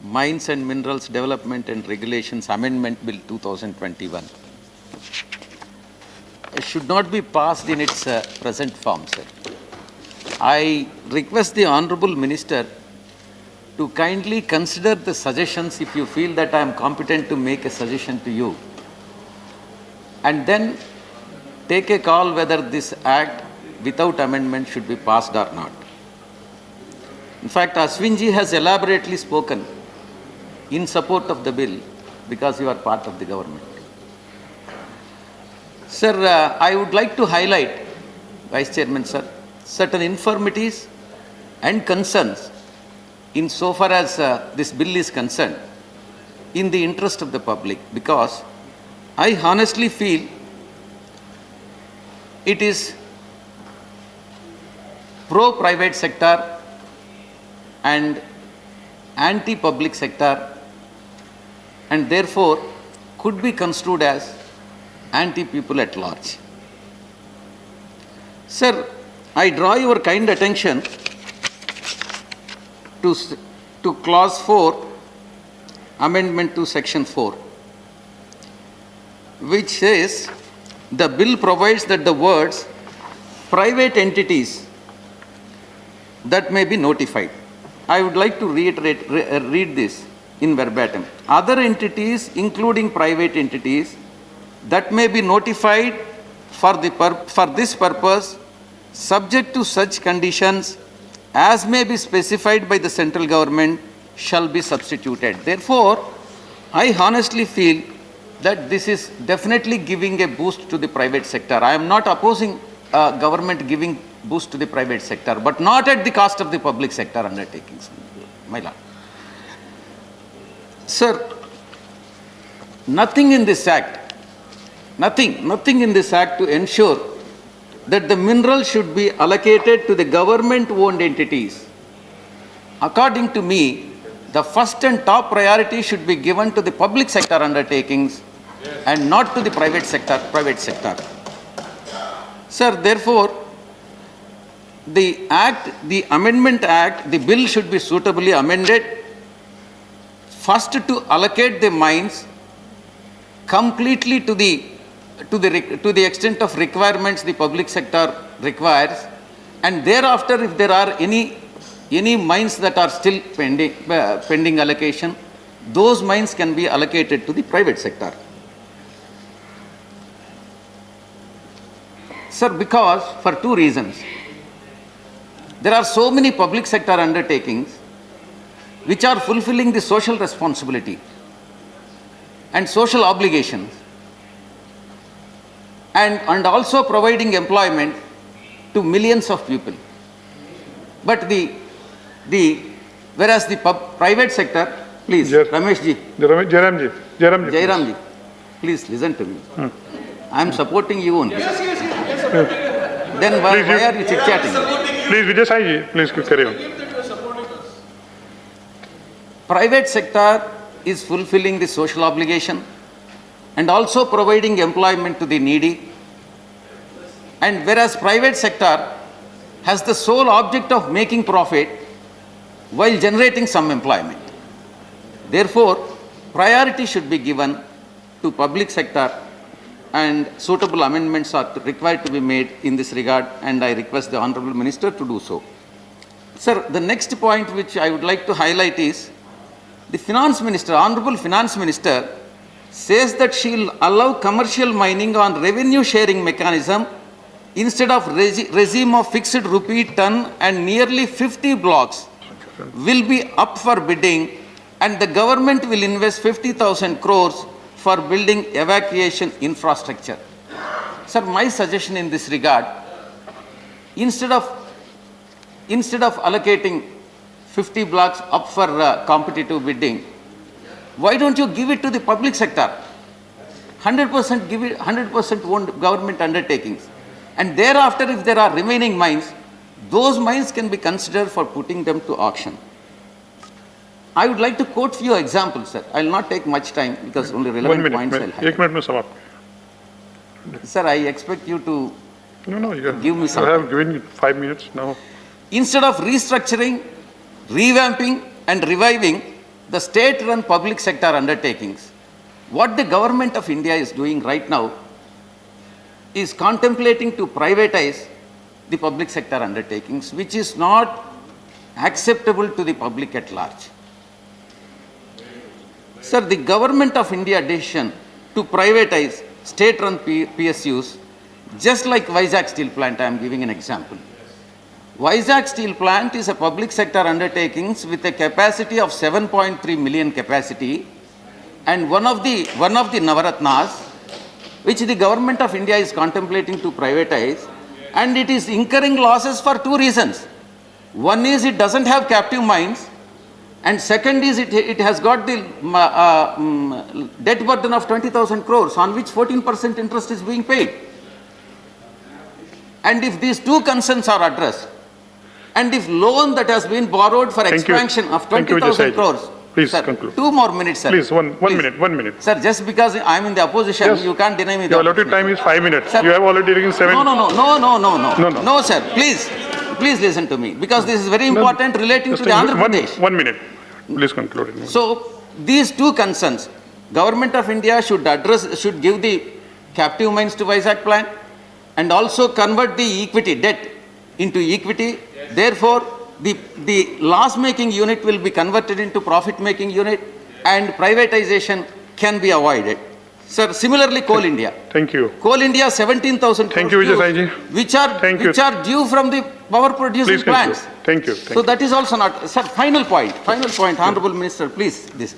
Mines and Minerals Development and Regulations Amendment Bill 2021 should not be passed in its present form, sir. I request the Honorable Minister to kindly consider the suggestions if you feel that I am competent to make a suggestion to you, and then take a call whether this act without amendment should be passed or not. In fact, Ashwinji has elaborately spoken in support of the bill because you are part of the government. Sir, I would like to highlight, Vice Chairman sir, certain infirmities and concerns insofar as this bill is concerned in the interest of the public, because I honestly feel it is pro-private sector and anti-public sector, and therefore could be construed as anti-people at large. Sir, I draw your kind attention to clause 4, amendment to section 4, which says the bill provides that the words private entities that may be notified. I would like to read this in verbatim. Other entities, including private entities, that may be notified for this purpose, subject to such conditions as may be specified by the central government, shall be substituted. Therefore, I honestly feel that this is definitely giving a boost to the private sector. I am not opposing government giving boost to the private sector, but not at the cost of the public sector undertakings, my lord. Sir, nothing in this act in this act to ensure that the mineral should be allocated to the government-owned entities. According to me, the first and top priority should be given to the public sector undertakings and not to the private sector. Sir, therefore, the amendment act, the bill should be suitably amended. First, to allocate the mines completely to the extent of requirements the public sector requires, and thereafter, if there are any mines that are still pending allocation, those mines can be allocated to the private sector. Sir, because for two reasons. There are so many public sector undertakings which are fulfilling the social responsibility and social obligations, and also providing employment to millions of people. But whereas the private sector, please, Ramesh ji. Jairam ji, please listen to me. I am supporting you only. Then why are you chit-chatting? Please, Vijay Sai ji, please carry on. Private sector is fulfilling the social obligation and also providing employment to the needy. And whereas private sector has the sole object of making profit while generating some employment. Therefore, priority should be given to public sector, and suitable amendments are required to be made in this regard, and I request the Honorable Minister to do so. Sir, the next point which I would like to highlight is the Finance Minister, Honorable Finance Minister, says that she will allow commercial mining on revenue sharing mechanism instead of regime of fixed rupee ton, and nearly 50 blocks will be up for bidding, and the government will invest 50,000 crores for building evacuation infrastructure. Sir, my suggestion in this regard, instead of allocating 50 blocks up for competitive bidding, why don't you give it to the public sector? 100% give it, 100% owned government undertakings. And thereafter, if there are remaining mines, those mines can be considered for putting them to auction. I would like to quote few examples, sir. I will not take much time because only relevant points I will highlight. Sir, I expect you to give me some. I have given you 5 minutes now. Instead of restructuring, revamping and reviving the state-run public sector undertakings, what the government of India is doing right now is contemplating to privatize the public sector undertakings, which is not acceptable to the public at large. Sir, the government of India decision to privatize state-run PSUs, just like Vizag Steel Plant, I am giving an example. Vizag Steel Plant is a public sector undertaking with a capacity of 7.3 million capacity, and one of the Navaratnas, which the government of India is contemplating to privatize, and it is incurring losses for two reasons. One is it doesn't have captive mines, and second is it has got the debt burden of 20,000 crores on which 14% interest is being paid. And if these two concerns are addressed, and if loan that has been borrowed for Thank you. expansion of Thank you, 20,000 Vijay Saiji. crores. Please Sir, conclude. 2 more minutes, sir. Please, one minute. Sir, just because I am in the opposition, Yes. you can't deny me the Your allotted opportunity. time is 5 minutes. Sir. You have already taken 7. No, No. sir, please listen to me, because this is very important relating to Just the Andhra Pradesh. 1 minute. Please conclude. So, these two concerns, Government of India should give the captive mines to Vizag plant and also convert the equity debt into equity. Therefore, the loss-making unit will be converted into profit-making unit and privatization can be avoided. Sir, similarly, Coal India. Thank you. Coal India, 17,000 Thank you, Vijay Saiji. which are due from the power producing Please conclude. plants. Thank you. So that is also not, sir, final point, Honorable Minister, please, this.